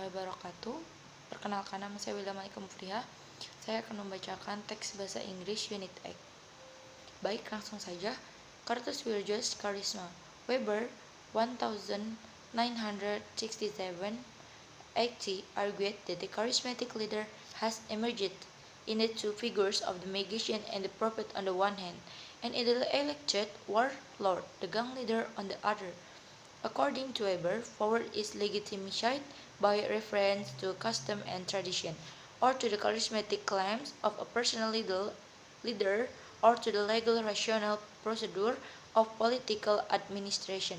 warahmatullahi wabarakatuh. Perkenalkan, nama saya Wilda. Saya akan membacakan teks bahasa Inggris Unit 8. Baik, langsung saja. Curtis Wilda's Charisma. Weber 1967 80 argued that the charismatic leader has emerged in the two figures of the magician and the prophet on the one hand, and in the elected warlord, the gang leader on the other. According to Weber, power is legitimized by reference to custom and tradition, or to the charismatic claims of a personal leader, or to the legal rational procedure of political administration.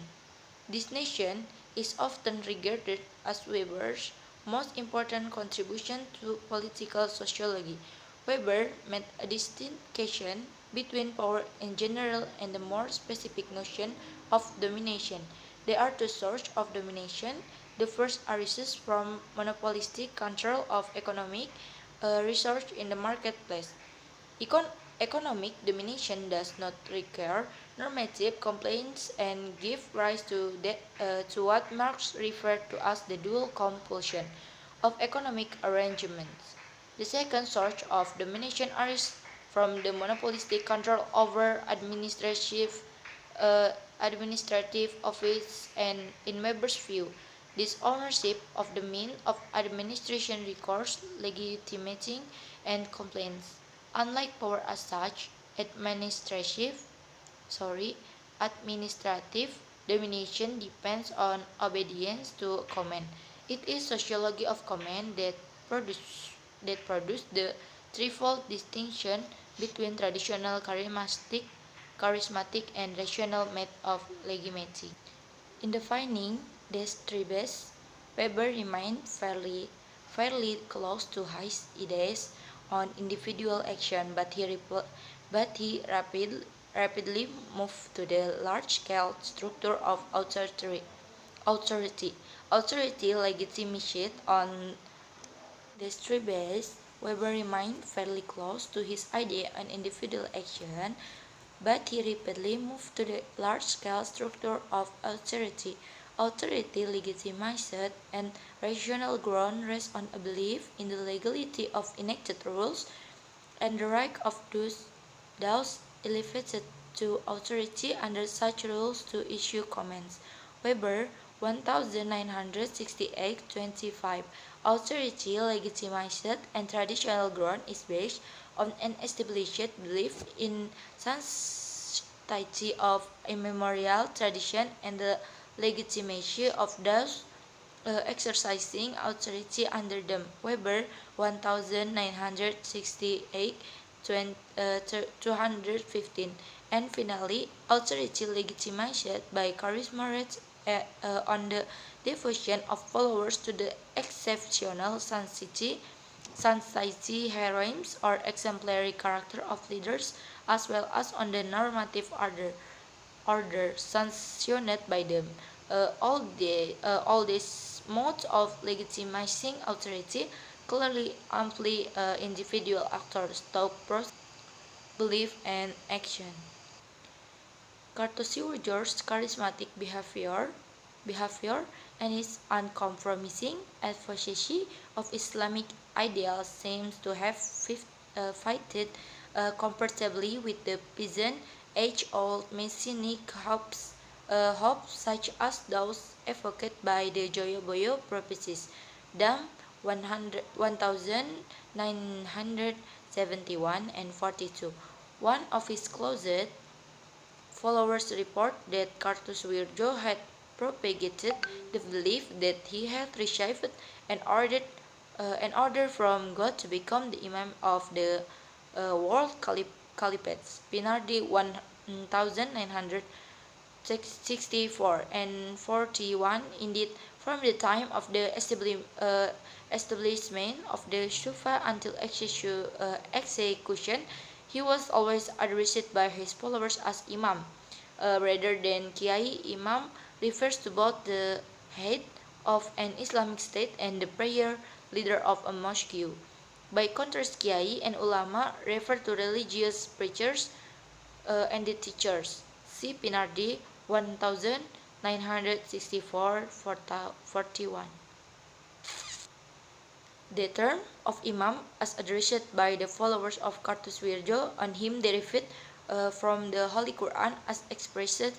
This nation is often regarded as Weber's most important contribution to political sociology. Weber made a distinction between power in general and the more specific notion of domination. There are two sources of domination. The first arises from monopolistic control of economic research in the marketplace. Economic domination does not require normative complaints and give rise to what Marx referred to as the dual compulsion of economic arrangements. The second source of domination arises from the monopolistic control over administrative office, and in Weber's view, this ownership of the means of administration requires legitimating and complaints. Unlike power as such, administrative domination depends on obedience to command. It is sociology of command that produced the threefold distinction between traditional charismatic and rational method of legitimacy. In defining these three bases, Weber remained fairly close to his ideas on individual action, but he rapidly moved to the large-scale structure of authority. Authority legitimized on these three bases, Weber remained fairly close to his idea on individual action, but he rapidly moved to the large-scale structure of authority. Authority legitimized and rational ground rests on a belief in the legality of enacted rules and the right of those elevated to authority under such rules to issue commands. Weber 1968-25. Authority legitimized and traditional ground is based on an established belief in sanctity of immemorial tradition and the legitimacy of those exercising authority under them. Weber 1968-215. And finally, authority legitimized by charisma rests on the devotion of followers to the exceptional sanctity, heroism, or exemplary character of leaders, as well as on the normative order sanctioned by them. All these modes of legitimizing authority clearly amply individual actors' thought process, belief, and action. Curtis Wilda's charismatic behavior and his uncompromising advocacy of Islamic ideals seems to have fitted comfortably with the peasant age-old messianic hopes such as those evoked by the Joyo prophecies. Dam 1971 and 42. One of his closest followers report that Curtis Wilda had propagated the belief that he had received an order from God to become the Imam of the world caliphates. Pinardi 1964 and 41. Indeed, from the time of the establishment of the Shufa until execution, he was always addressed by his followers as Imam. Rather than Kiai, Imam refers to both the head of an Islamic state and the prayer leader of a mosque. By contrast, Kiai and Ulama refer to religious preachers and the teachers. See Pinardi 1964-41. The term of Imam, as addressed by the followers of Kartuswirjo, on him derived from the Holy Quran as expressed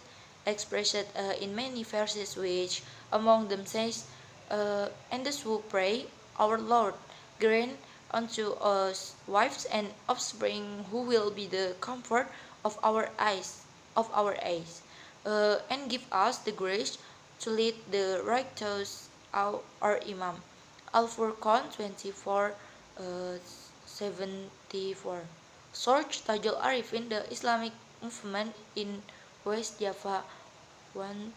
in many verses, which among them says, "And those who pray, our Lord, grant unto us wives and offspring who will be the comfort of our eyes, and give us the grace to lead the righteous our Imam." Al-Furqan 24 uh, 74. Source Tajul Arifin, the Islamic movement in West Java. One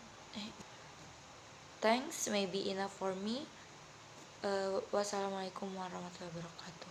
thanks may be enough for me. Wassalamualaikum warahmatullahi wabarakatuh.